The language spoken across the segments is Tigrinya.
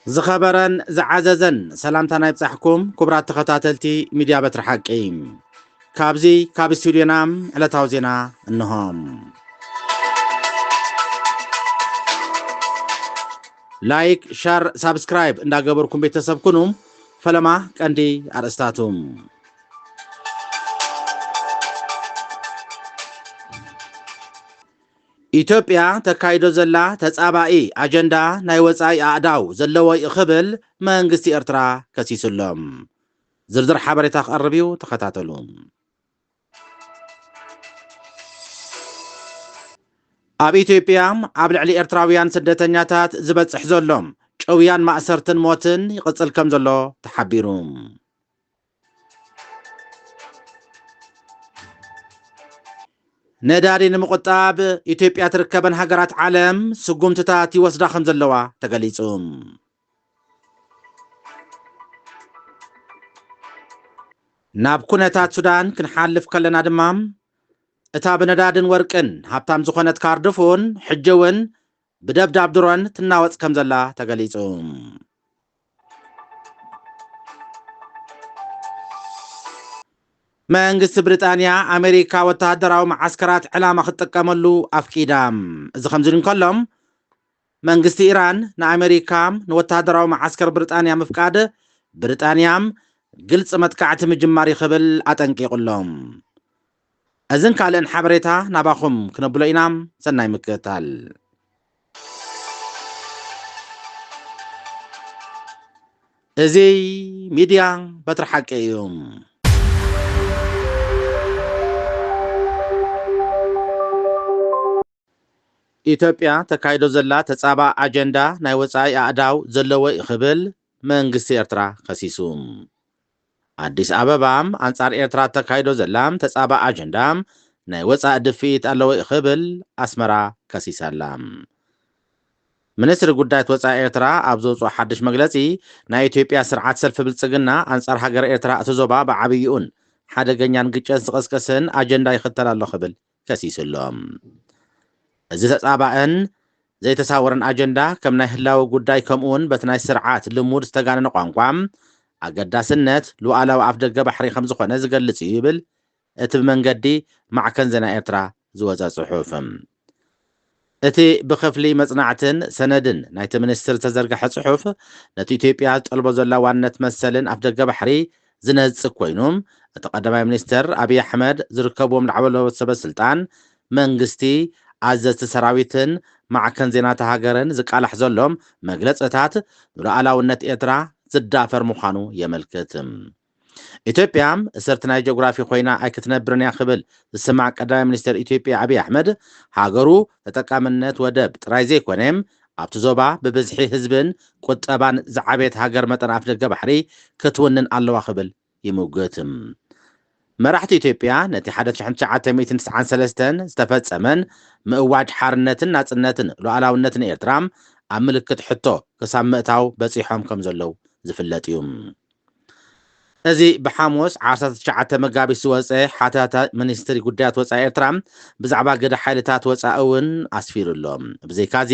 زخبرن زعززن سلامتا نايبصحكم كبرات تخطاتلتي ميديا بتر حقي كابزي كاب استوديونام علتاو زينا انهم لايك شار سبسكرايب እንዳገበርኩም ቤተሰብ ኩኑም ፈለማ ቀንዲ አርእስታቱም ኢትዮጵያ ተካይዶ ዘላ ተጻባኢ አጀንዳ ናይ ወጻኢ አእዳው ዘለዎ ይኽብል መንግስቲ ኤርትራ ከሲሱሎም ዝርዝር ሓበሬታ ቀርቢው ተኸታተሉ ኣብ ኢትዮጵያ ኣብ ልዕሊ ኤርትራውያን ስደተኛታት ዝበጽሕ ዘሎም ጨውያን ማእሰርትን ሞትን ይቕጽል ከም ዘሎ ተሓቢሩ ነዳዲ ንምቁጣብ ኢትዮጵያ ትርከበን ሃገራት ዓለም ስጉምትታት ይወስዳ ከም ዘለዋ ተገሊጹ ናብ ኩነታት ሱዳን ክንሓልፍ ከለና ድማ እታ ብነዳድን ወርቅን ሃብታም ዝኾነት ካርድፉን ሕጅውን ብደብዳብ ድሮን ትናወጽ ከም ዘላ ተገሊጹ መንግስቲ ብሪጣንያ አሜሪካ ወታደራዊ ማዓስከራት ዕላማ ክትጥቀመሉ ኣፍቂዳም እዚ ከምዚ እንከሎም መንግስቲ ኢራን ንአሜሪካ ንወታደራዊ ማዓስከር ብሪጣንያ ምፍቃድ ብሪጣንያም ግልጽ መጥቃዕቲ ምጅማር ይኽብል አጠንቂቁሎም እዝን ካልእን ሓበሬታ ናባኹም ክነብሎ ኢናም ሰናይ ምክትታል እዚ ሚድያ በትሪ ሓቂ እዩ ኢትዮጵያ ተካይዶ ዘላ ተጻባ አጀንዳ ናይ ወጻኢ አእዳው ዘለዎ ይኽብል መንግስቲ ኤርትራ ከሲሱ አዲስ አበባም አንጻር ኤርትራ ተካይዶ ዘላም ተጻባ አጀንዳ ናይ ወጻኢ ድፊት ኣለዎ ይኽብል ኣስመራ ከሲሳላ ሚኒስትሪ ጉዳያት ወጻኢ ኤርትራ ኣብ ዘውፅኦ ሓድሽ መግለጺ ናይ ኢትዮጵያ ስርዓት ሰልፊ ብልጽግና አንጻር ሃገር ኤርትራ እትዞባ ብዓብይኡን ሓደገኛን ግጭት ዝቐስቀስን አጀንዳ ይኽተል ኣሎ ክብል ከሲሱሎም እዚ ተጻባእን ዘይተሳወረን አጀንዳ ከም ናይ ህላዊ ጉዳይ ከምኡውን በቲ ናይ ስርዓት ልሙድ ዝተጋነነ ቋንቋ ኣገዳስነት ሉዓላዊ ኣፍ ደገ ባሕሪ ከም ዝኾነ ዝገልጽ እዩ ይብል እቲ ብመንገዲ ማዕከን ዜና ኤርትራ ዝወፀ ጽሑፍ እቲ ብኽፍሊ መጽናዕትን ሰነድን ናይቲ ሚኒስትር ዝተዘርግሐ ጽሑፍ ነቲ ኢትዮጵያ ዝጠልቦ ዘላ ዋንነት መሰልን ኣፍ ደገ ባሕሪ ዝነጽግ ኮይኑ እቲ ቀዳማይ ሚኒስትር አብይ አሕመድ ዝርከብዎም ላዕለዎት ሰበስልጣን መንግስቲ አዘዝቲ ሰራዊትን ማዕከን ዜናታ ሃገርን ዝቃላሕ ዘሎም መግለጽታት ሉዓላውነት ኤርትራ ዝዳፈር ምዃኑ የመልክት ኢትዮጵያ እስርቲ ናይ ጂኦግራፊ ኮይና ኣይክትነብርን እያ ክብል ዝስማዕ ቀዳማይ ሚኒስትር ኢትዮጵያ አብይ አሕመድ ሃገሩ ተጠቃምነት ወደብ ጥራይ ዘይኮነም ኣብቲ ዞባ ብብዝሒ ህዝብን ቁጠባን ዝዓበየት ሃገር መጠን ኣፍ ደገ ባሕሪ ክትውንን ኣለዋ ክብል ይምውግት መራሕቲ ኢትዮጵያ ነቲ 1993 ዝተፈጸመን ምእዋጅ ሓርነትን ናጽነትን ሉዓላውነትን ኤርትራ ኣብ ምልክት ሕቶ ክሳብ ምእታው በጺሖም ከም ዘለው ዝፍለጥ እዩ እዚ ብሓሙስ 19 መጋቢት ዝወፀ ሓተታ ሚኒስትሪ ጉዳያት ወጻኢ ኤርትራ ብዛዕባ ገደ ሓይልታት ወጻኢ እውን ኣስፊሩሎም ብዘይካዚ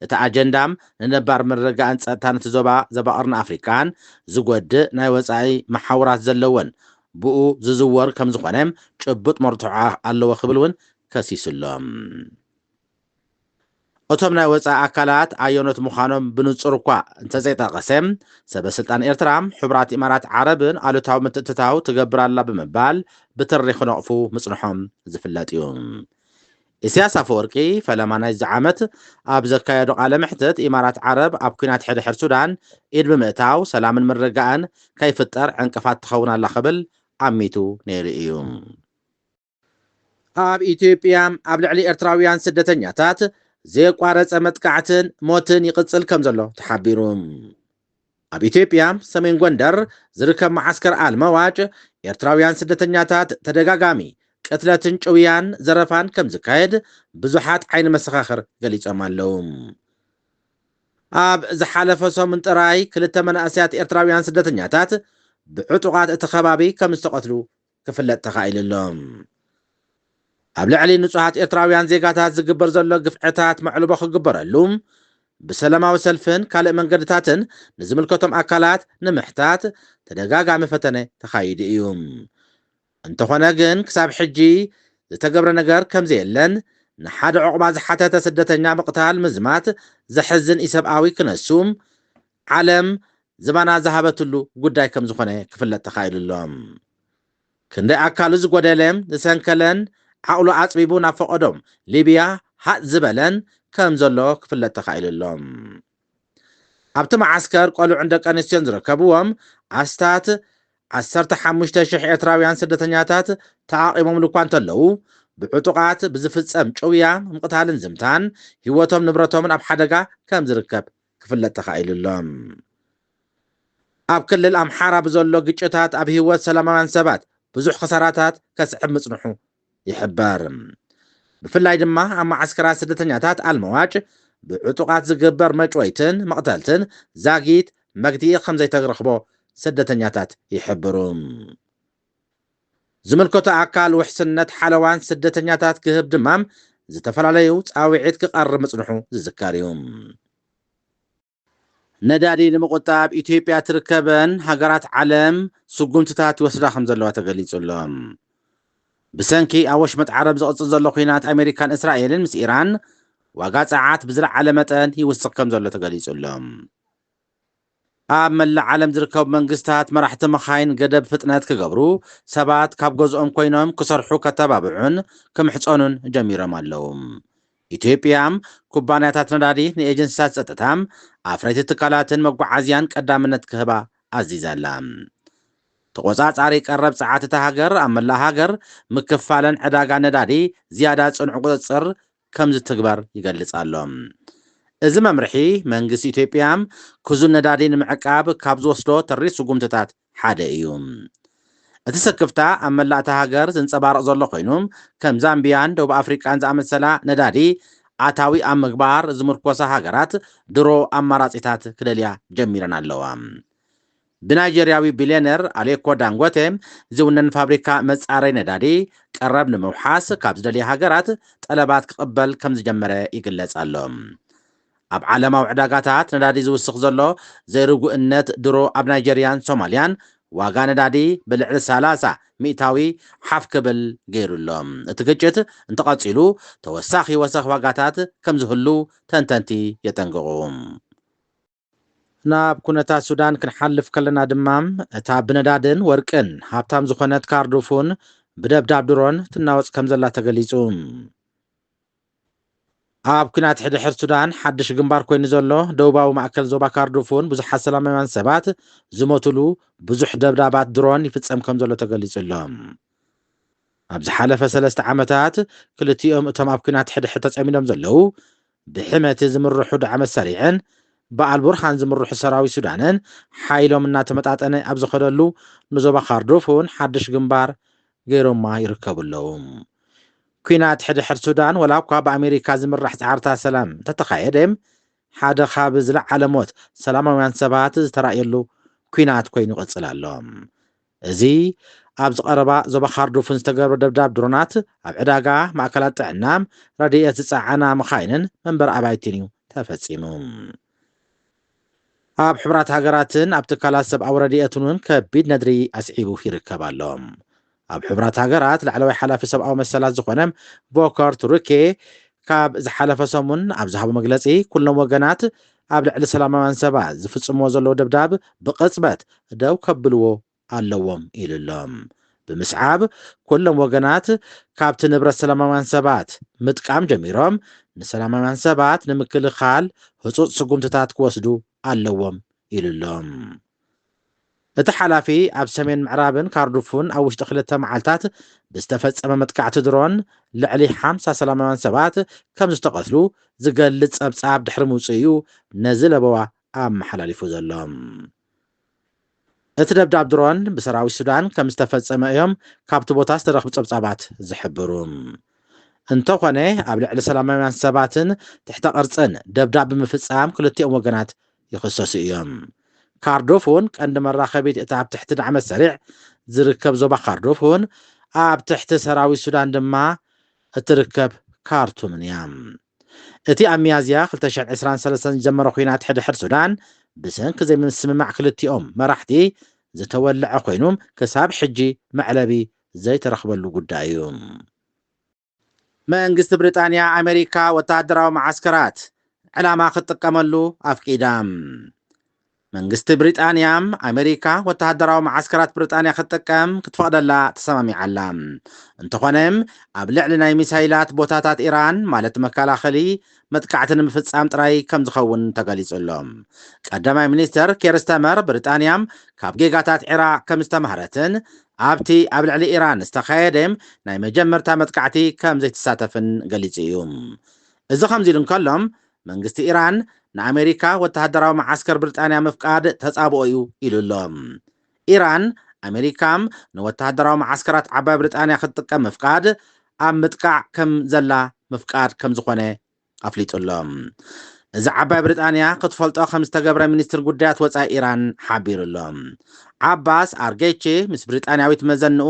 እቲ አጀንዳ ንነባር ምርግጋእን ጸጥታን እቲ ዞባ ዘባቕርን ኣፍሪካን ዝጎድእ ናይ ወጻኢ መሓውራት ዘለወን ብኡ ዝዝወር ከም ዝኾነ ጭቡጥ መርትዖ ኣለዎ ክብል እውን ከሲሱሎም እቶም ናይ ወጻኢ ኣካላት ኣየኖት ምዃኖም ብንጹር እኳ እንተዘይጠቐሰ ሰበስልጣን ኤርትራ ሕቡራት ኢማራት ዓረብን ኣሉታዊ ምትእትታው ትገብር ኣላ ብምባል ብትሪ ክነቕፉ ምጽንሖም ዝፍለጥ እዩ ኢሳያስ ኣፈወርቂ ፈለማ ናይ ዓመት ኣብ ዘካየዶ ቃለ ምሕተት ኢማራት ዓረብ ኣብ ኩናት ሕድሕር ሱዳን ኢድ ብምእታው ሰላምን ምርግጋእን ከይፍጠር ዕንቅፋት ትኸውን ኣላ ክብል ዓሚቱ ነይሩ እዩ ኣብ ኢትዮጵያ ኣብ ልዕሊ ኤርትራውያን ስደተኛታት ዘየቋረጸ መጥቃዕትን ሞትን ይቕጽል ከም ዘሎ ተሓቢሩ ኣብ ኢትዮጵያ ሰሜን ጎንደር ዝርከብ ማዓስከር ኣልመዋጭ ኤርትራውያን ስደተኛታት ተደጋጋሚ ቅትለትን ጭውያን ዘረፋን ከም ዝካየድ ብዙሓት ዓይኒ መሰኻኽር ገሊጾም ኣለው ኣብ ዝሓለፈ ሰሙን ጥራይ ክልተ መናእሰያት ኤርትራውያን ስደተኛታት ብዕጡቓት እቲ ከባቢ ከም ዝተቐትሉ ክፍለጥ ተኻኢሉሎም ኣብ ልዕሊ ንጹሃት ኤርትራውያን ዜጋታት ዝግበር ዘሎ ግፍዕታት መዕልቦ ክግበረሉ ብሰላማዊ ሰልፍን ካልእ መንገድታትን ንዝምልከቶም ኣካላት ንምሕታት ተደጋጋሚ ፈተነ ተኻይዱ እዩ። እንተኾነ ግን ክሳብ ሕጂ ዝተገብረ ነገር ከምዘየለን ንሓደ ዕቑባ ዝሓተተ ስደተኛ ምቕታል ምዝማት ዘሕዝን ኢሰብኣዊ ክነሱም ዓለም ዝባና ዝሃበትሉ ጉዳይ ከም ዝኾነ ክፍለጥ ተኻኢሉሎም ክንደይ ኣካሉ ዝጎደለን ዝሰንከለን ዓቕሉ ኣፅቢቡ ናብ ፈቐዶም ሊብያ ሃጥ ዝበለን ከም ዘሎ ክፍለጥ ተኻኢሉሎም ኣብቲ መዓስከር ቆልዑን ደቂ ኣንስትዮን ዝርከብዎም ኣስታት 15,000 ኤርትራውያን ስደተኛታት ተዓቒሞም ልኳ እንተለዉ ብዕጡቓት ብዝፍፀም ጭውያ ምቕታልን ዝምታን ህይወቶም ንብረቶምን ኣብ ሓደጋ ከም ዝርከብ ክፍለጥ ተኻኢሉሎም ኣብ ክልል ኣምሓራ ብዘሎ ግጭታት ኣብ ህይወት ሰላማውያን ሰባት ብዙሕ ክሳራታት ከስዕብ ምጽንሑ ይሕበር ብፍላይ ድማ ኣብ ማዓስከራት ስደተኛታት ኣልመዋጭ ብዕጡቓት ዝግበር መጭወይትን መቕተልትን ዛጊት መግቲኢ ከም ዘይተረኽቦ ስደተኛታት ይሕብሩ ዝምልከቶ ኣካል ውሕስነት ሓለዋን ስደተኛታት ክህብ ድማ ዝተፈላለዩ ፃውዒት ክቐርብ ምጽንሑ ዝዝከር እዩ ነዳዲ ንምቁጣብ ኢትዮጵያ ትርከበን ሃገራት ዓለም ስጉምትታት ይወስዳ ከም ዘለዋ ተገሊጹሎም ብሰንኪ ኣወሽ መጥዓረብ ዝቕፅል ዘሎ ኩናት ኣሜሪካን እስራኤልን ምስ ኢራን ዋጋ ፀዓት ብዝለዓለ መጠን ይውስኽ ከም ዘሎ ተገሊጹሎም ኣብ መላእ ዓለም ዝርከቡ መንግስታት መራሕቲ መኻይን ገደብ ፍጥነት ክገብሩ ሰባት ካብ ገዝኦም ኮይኖም ክሰርሑ ከተባብዑን ክምሕፀኑን ጀሚሮም ኣለዉ ኢትዮጵያ ኩባንያታት ነዳዲ ንኤጀንሲታት ፀጥታም ኣፍረይቲ ትካላትን መጓዓዝያን ቀዳምነት ክህባ ኣዚዛላ ተቆፃፃሪ ቀረብ ፀዓት እታ ሃገር ኣብ መላእ ሃገር ምክፋለን ዕዳጋ ነዳዲ ዝያዳ ፅኑዕ ቁፅፅር ከም ዝትግበር ይገልጽ ኣሎ እዚ መምርሒ መንግስቲ ኢትዮጵያ ክዙን ነዳዲ ንምዕቃብ ካብ ዝወስዶ ተሪር ስጉምትታት ሓደ እዩ እቲ ስክፍታ ኣብ መላእ እታ ሃገር ዝንፀባረቕ ዘሎ ኮይኑ ከም ዛምቢያን ደቡብ ኣፍሪቃን ዝኣመሰላ ነዳዲ ኣታዊ ኣብ ምግባር ዝምርኮሳ ሃገራት ድሮ ኣማራፂታት ክደልያ ጀሚረን ኣለዋ ብናይጀርያዊ ቢልዮነር ኣሌኮ ዳንጎቴ ዝውነን ፋብሪካ መጻረይ ነዳዲ ቀረብ ንምውሓስ ካብ ዝደልያ ሃገራት ጠለባት ክቕበል ከም ዝጀመረ ይግለጽ ኣሎ ኣብ ዓለማዊ ዕዳጋታት ነዳዲ ዝውስኽ ዘሎ ዘይርጉእነት ድሮ ኣብ ናይጀርያን ሶማልያን ዋጋ ነዳዲ ብልዕሊ 30 ሚእታዊ ሓፍ ክብል ገይሩሎም እቲ ግጭት እንተቐፂሉ ተወሳኺ ወሰኽ ዋጋታት ከም ዝህሉ ተንተንቲ የጠንቅቑ ናብ ኩነታት ሱዳን ክንሓልፍ ከለና ድማ እታ ብነዳድን ወርቅን ሃብታም ዝኾነት ካርዱፉን ብደብዳብ ድሮን ትናወፅ ከም ዘላ ተገሊጹ ኣብ ኩናት ሕድሕር ሱዳን ሓድሽ ግንባር ኮይኑ ዘሎ ደቡባዊ ማእከል ዞባ ካርዱፉን ብዙሓት ሰላማውያን ሰባት ዝሞትሉ ብዙሕ ደብዳባት ድሮን ይፍጸም ከም ዘሎ ተገሊጹሎም ኣብ ዝሓለፈ 3 ዓመታት ክልቲኦም እቶም ኣብ ኩናት ሕድሕር ተጸሚዶም ዘለዉ ብሕመቲ ዝምርሑ ዳዕመት ሰሪዕን ብኣልቡርሃን ዝምርሑ ሰራዊት ሱዳንን ሓይሎም እናተመጣጠነ ኣብ ዝኸደሉ ንዞባ ካርዱፉን ሓድሽ ግንባር ገይሮማ ይርከቡ ኣለዉ ኩናት ሕድሕር ሱዳን ወላ እኳ ብኣሜሪካ ዝምራሕ ፃዕርታ ሰላም ተተኻየደ ሓደ ካብ ዝለዓለ ሞት ሰላማውያን ሰባት ዝተራእየሉ ኩናት ኮይኑ ይቕፅል ኣሎ እዚ ኣብ ዝቐረባ ዞባ ካርዱፉን ዝተገብረ ደብዳብ ድሮናት ኣብ ዕዳጋ ማእከላት ጥዕና ረድኤት ዝፀዓና መኻይንን መንበሪ ኣባይትን እዩ ተፈፂሙ ኣብ ሕቡራት ሃገራትን ኣብ ትካላት ሰብኣዊ ረድኤትን እውን ከቢድ ነድሪ ኣስዒቡ ይርከብ ኣሎ ኣብ ሕቡራት ሃገራት ላዕለዋይ ሓላፊ ሰብኣዊ መሰላት ዝኾነ ቮከር ቱርኬ ካብ ዝሓለፈ ሰሙን ኣብ ዝሃቦ መግለፂ ኩሎም ወገናት ኣብ ልዕሊ ሰላማውያን ሰባት ዝፍፅምዎ ዘለዎ ደብዳብ ብቕፅበት ደው ከብልዎ ኣለዎም ኢሉሎም ብምስዓብ ኩሎም ወገናት ካብቲ ንብረት ሰላማውያን ሰባት ምጥቃም ጀሚሮም ንሰላማውያን ሰባት ንምክልኻል ህፁፅ ስጉምትታት ክወስዱ ኣለዎም ኢሉሎም እቲ ሓላፊ ኣብ ሰሜን ምዕራብን ካርዱፉን ኣብ ውሽጢ 2 መዓልታት ብዝተፈፀመ መጥቃዕቲ ድሮን ልዕሊ 50 ሰላማውያን ሰባት ከም ዝተቐትሉ ዝገልጽ ጸብጻብ ድሕሪ ምውፅኡ ነዚ ለበዋ ኣመሓላሊፉ ዘሎ እቲ ደብዳብ ድሮን ብሰራዊት ሱዳን ከም ዝተፈፀመ እዮም ካብቲ ቦታ ዝተረኽቡ ጸብጻባት ዝሕብሩ እንተኾነ ኣብ ልዕሊ ሰላማውያን ሰባትን ትሕተ ቅርፅን ደብዳብ ብምፍጻም ክልቲኦም ወገናት ይኽሰሱ እዮም ካርዱፉን ቀንዲ መራኸቢት እታ ኣብ ትሕቲ ዳዕመት ሰሪዕ ዝርከብ ዞባ ካርዱፉን ኣብ ትሕቲ ሰራዊት ሱዳን ድማ እትርከብ ካርቱም እያ እቲ ኣብ ሚያዝያ 2023 ዝጀመረ ኩናት ሕድሕድ ሱዳን ብሰንኪ ዘይምስምማዕ ክልቲኦም መራሕቲ ዝተወልዐ ኮይኑ ክሳብ ሕጂ መዕለቢ ዘይተረኽበሉ ጉዳይ እዩ። መንግስቲ ብሪጣንያ ኣሜሪካ ወተሃደራዊ ማዓስከራት ዕላማ ክትጥቀመሉ ኣፍቂዳ። መንግስቲ ብሪጣንያ ኣሜሪካ ወተሃደራዊ ማዓስከራት ብሪጣንያ ክትጥቀም ክትፈቅደላ ተሰማሚዓላ። እንተኾነ ኣብ ልዕሊ ናይ ሚሳይላት ቦታታት ኢራን ማለት መከላኸሊ መጥቃዕቲ ንምፍፃም ጥራይ ከም ዝኸውን ተገሊጹሎም። ቀዳማይ ሚኒስተር ኬር ስተመር ብሪጣንያ ካብ ጌጋታት ኢራቅ ከም ዝተማሃረትን ኣብቲ ኣብ ልዕሊ ኢራን ዝተኻየደ ናይ መጀመርታ መጥቃዕቲ ከም ዘይተሳተፍን ገሊጹ እዩ። እዚ ከምዚ ኢሉ እንከሎም መንግስቲ ኢራን ንኣሜሪካ ወተሃደራዊ ማዓስከር ብሪጣንያ ምፍቃድ ተጻብኦ እዩ ኢሉሎም። ኢራን ኣሜሪካ ንወተሃደራዊ ማዓስከራት ዓባይ ብሪጣንያ ክትጥቀም ምፍቃድ ኣብ ምጥቃዕ ከም ዘላ ምፍቃድ ከም ዝኾነ ኣፍሊጡሎም። እዚ ዓባይ ብሪጣንያ ክትፈልጦ ከም ዝተገብረ ሚኒስትር ጉዳያት ወፃኢ ኢራን ሓቢሩሎም። ዓባስ ኣርጌቺ ምስ ብሪጣንያዊት መዘንኡ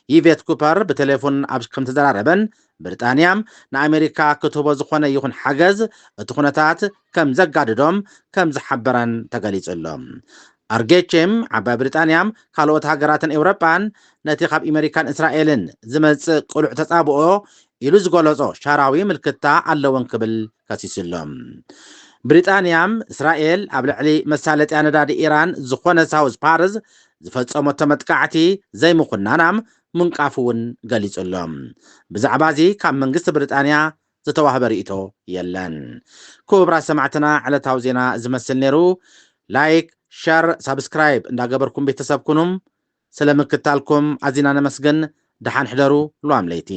ይቬት ኩፐር ብቴሌፎን ኣብ ከም ተዘራረበን ብሪጣንያ ንኣሜሪካ ክትህቦ ዝኾነ ይኹን ሓገዝ እቲ ኩነታት ከም ዘጋድዶም ከም ዝሓበረን ተገሊጹሎም። ኣርጌችም ዓባይ ብሪጣንያ ካልኦት ሃገራትን ኤውሮጳን ነቲ ካብ ኣሜሪካን እስራኤልን ዝመጽእ ቁሉዕ ተጻብኦ ኢሉ ዝገለጾ ሻራዊ ምልክታ ኣለወን ክብል ከሲሱሎም። ብሪጣንያ እስራኤል ኣብ ልዕሊ መሳለጥያ ነዳዲ ኢራን ዝኾነ ሳውዝ ፓርዝ ዝፈጸመቶ መጥቃዕቲ ዘይምኹናና ምንቃፍ እውን ገሊጹሎም። ብዛዕባ እዚ ካብ መንግስቲ ብሪጣንያ ዝተዋህበ ርእቶ የለን። ክቡራት ሰማዕትና ዕለታዊ ዜና ዝመስል ነይሩ። ላይክ፣ ሸር፣ ሳብስክራይብ እንዳገበርኩም ቤተሰብ ኩኑም። ስለምክታልኩም ኣዚና ነመስግን። ደሓን ሕደሩ። ሉኣም ለይቲ